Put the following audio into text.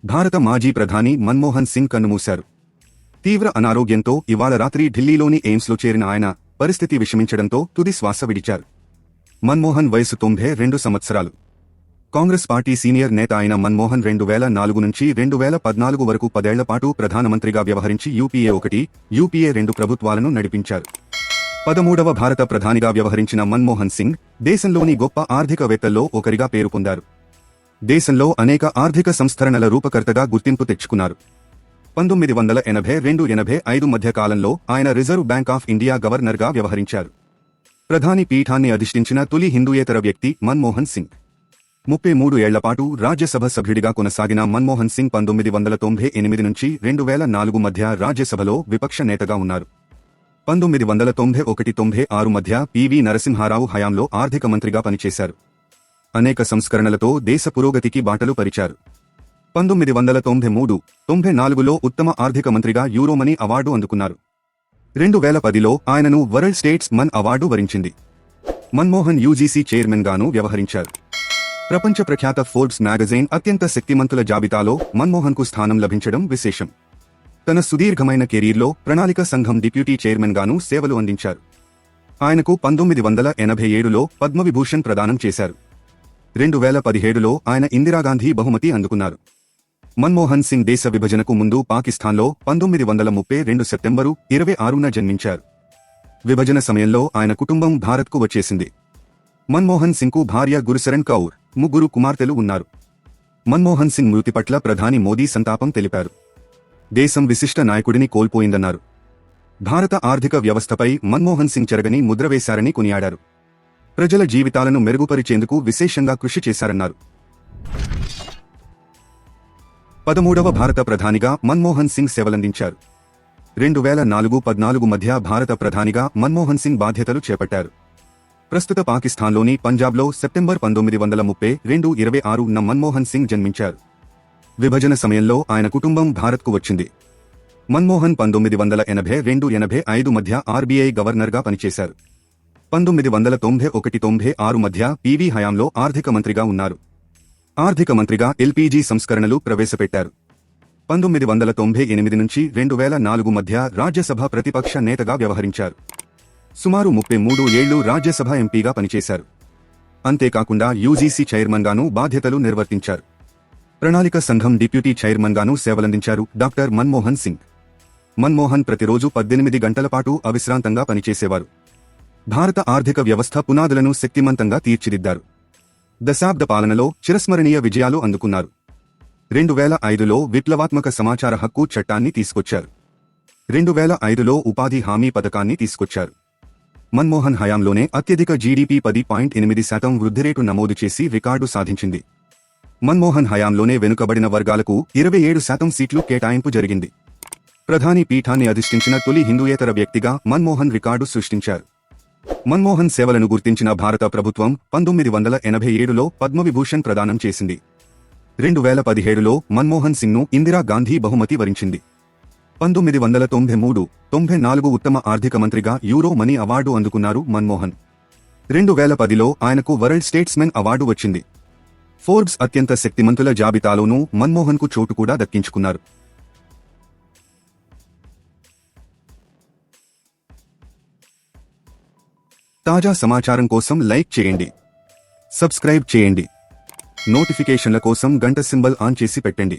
భారత మాజీ ప్రధాని మన్మోహన్ సింగ్ కన్నుమూశారు. తీవ్ర అనారోగ్యంతో ఇవాళ రాత్రి ఢిల్లీలోని ఎయిమ్స్లో చేరిన ఆయన పరిస్థితి విషమించడంతో తుది శ్వాస విడిచారు. మన్మోహన్ వయసు 92 సంవత్సరాలు. కాంగ్రెస్ పార్టీ సీనియర్ నేత అయిన మన్మోహన్ 2004 నుంచి 2014 వరకు 10 ఏళ్ల పాటు ప్రధానమంత్రిగా వ్యవహరించి యూపీఏ 1, యూపీఏ 2 ప్రభుత్వాలను నడిపించారు. 13వ భారత ప్రధానిగా వ్యవహరించిన మన్మోహన్ సింగ్ దేశంలోని గొప్ప ఆర్థికవేత్తల్లో ఒకరిగా పేరు పొందారు. దేశంలో అనేక ఆర్థిక సంస్కరణల రూపకర్తగా గుర్తింపు తెచ్చుకున్నారు. 1982–85 మధ్య కాలంలో ఆయన రిజర్వ్ బ్యాంక్ ఆఫ్ ఇండియా గవర్నర్గా వ్యవహరించారు. ప్రధాని పీఠాన్ని అధిష్ఠించిన తొలి హిందూయేతర వ్యక్తి మన్మోహన్ సింగ్. 33 ఏళ్లపాటు రాజ్యసభ సభ్యుడిగా కొనసాగిన మన్మోహన్ సింగ్ 1998 నుంచి 2004 మధ్య రాజ్యసభలో విపక్ష నేతగా ఉన్నారు. 1991–96 మధ్య పివి నరసింహారావు హయాంలో ఆర్థిక మంత్రిగా పనిచేశారు. అనేక సంస్కరణలతో దేశ పురోగతికి బాటలు పరిచారు. 1993–94లో ఉత్తమ ఆర్థిక మంత్రిగా యూరోమనీ అవార్డు అందుకున్నారు. 2010లో ఆయనను వరల్డ్ స్టేట్స్ మన్ అవార్డు వరించింది. మన్మోహన్ యూజీసీ చైర్మన్ గాను వ్యవహరించారు. ప్రపంచ ప్రఖ్యాత ఫోర్బ్స్ మ్యాగజైన్ అత్యంత శక్తిమంతుల జాబితాలో మన్మోహన్కు స్థానం లభించడం విశేషం. తన సుదీర్ఘమైన కెరీర్లో ప్రణాళిక సంఘం డిప్యూటీ చైర్మన్ గాను సేవలు అందించారు. ఆయనకు 1987లో పద్మవిభూషణ్ ప్రదానం చేశారు. 2017లో ఆయన ఇందిరాగాంధీ బహుమతి అందుకున్నారు. మన్మోహన్ సింగ్ దేశ విభజనకు ముందు పాకిస్తాన్లో 1932 సెప్టెంబరు 26న జన్మించారు. విభజన సమయంలో ఆయన కుటుంబం భారత్కు వచ్చేసింది. మన్మోహన్ సింగ్కు భార్య గురుశరణ్ కౌర్, 3 కుమార్తెలు ఉన్నారు. మన్మోహన్ సింగ్ మృతి పట్ల ప్రధాని మోదీ సంతాపం తెలిపారు. దేశం విశిష్ట నాయకుడిని కోల్పోయిందన్నారు. భారత ఆర్థిక వ్యవస్థపై మన్మోహన్ సింగ్ చెరగని ముద్ర వేశారని కొనియాడారు. ప్రజల జీవితాలను మెరుగుపరిచేందుకు విశేషంగా కృషి చేశారన్నారు. 13వ భారత ప్రధానిగా మన్మోహన్ సింగ్ సేవలందించారు. 2004–14 మధ్య భారత ప్రధానిగా మన్మోహన్ సింగ్ బాధ్యతలు చేపట్టారు. ప్రస్తుత పాకిస్తాన్లోని పంజాబ్లో సెప్టెంబర్ 1932–26న మన్మోహన్ సింగ్ జన్మించారు. విభజన సమయంలో ఆయన కుటుంబం భారత్కు వచ్చింది. మన్మోహన్ 1982–85 మధ్య ఆర్బీఐ గవర్నర్గా పనిచేశారు. 1991–96 మధ్య పీవీ హయాంలో ఆర్థిక మంత్రిగా ఉన్నారు. ఆర్థిక మంత్రిగా ఎల్పీజీ సంస్కరణలు ప్రవేశపెట్టారు. 1998 నుంచి 2004 మధ్య రాజ్యసభ ప్రతిపక్ష నేతగా వ్యవహరించారు. సుమారు 33 ఏళ్లు రాజ్యసభ ఎంపీగా పనిచేశారు. అంతేకాకుండా యూజీసీ చైర్మన్గానూ బాధ్యతలు నిర్వర్తించారు. ప్రణాళిక సంఘం డిప్యూటీ చైర్మన్గానూ సేవలందించారు డాక్టర్ మన్మోహన్ సింగ్. మన్మోహన్ ప్రతిరోజు 18 గంటల పాటు అవిశ్రాంతంగా పనిచేసేవారు. భారత ఆర్థిక వ్యవస్థ పునాదులను శక్తిమంతంగా తీర్చిదిద్దారు. దశాబ్ద పాలనలో చిరస్మరణీయ విజయాలు అందుకున్నారు. 2005లో విప్లవాత్మక సమాచార హక్కు చట్టాన్ని తీసుకొచ్చారు. 2005లో ఉపాధి హామీ పథకాన్ని తీసుకొచ్చారు. మన్మోహన్ హయాంలోనే అత్యధిక జీడీపీ 10.8% వృద్ధిరేటు నమోదు చేసి రికార్డు సాధించింది. మన్మోహన్ హయాంలోనే వెనుకబడిన వర్గాలకు 27% సీట్లు కేటాయింపు జరిగింది. ప్రధాని పీఠాన్ని అధిష్ఠించిన తొలి హిందూయేతర వ్యక్తిగా మన్మోహన్ రికార్డు సృష్టించారు. మన్మోహన్ సేవలను గుర్తించిన భారత ప్రభుత్వం 1987లో పద్మవిభూషణ్ ప్రదానం చేసింది. 2017లో మన్మోహన్ సింగ్ను ఇందిరాగాంధీ బహుమతి వరించింది. 1993–94 ఉత్తమ ఆర్థిక మంత్రిగా యూరో మనీ అవార్డు అందుకున్నారు మన్మోహన్. 2010లో ఆయనకు వరల్డ్ స్టేట్స్మెన్ అవార్డు వచ్చింది. ఫోర్బ్స్ అత్యంత శక్తిమంతుల జాబితాలోనూ మన్మోహన్కు చోటు కూడా దక్కించుకున్నారు. తాజా సమాచారం కోసం లైక్ చేయండి, సబ్స్క్రైబ్ చేయండి. నోటిఫికేషన్ల కోసం గంట సింబల్ ఆన్ చేసి పెట్టండి.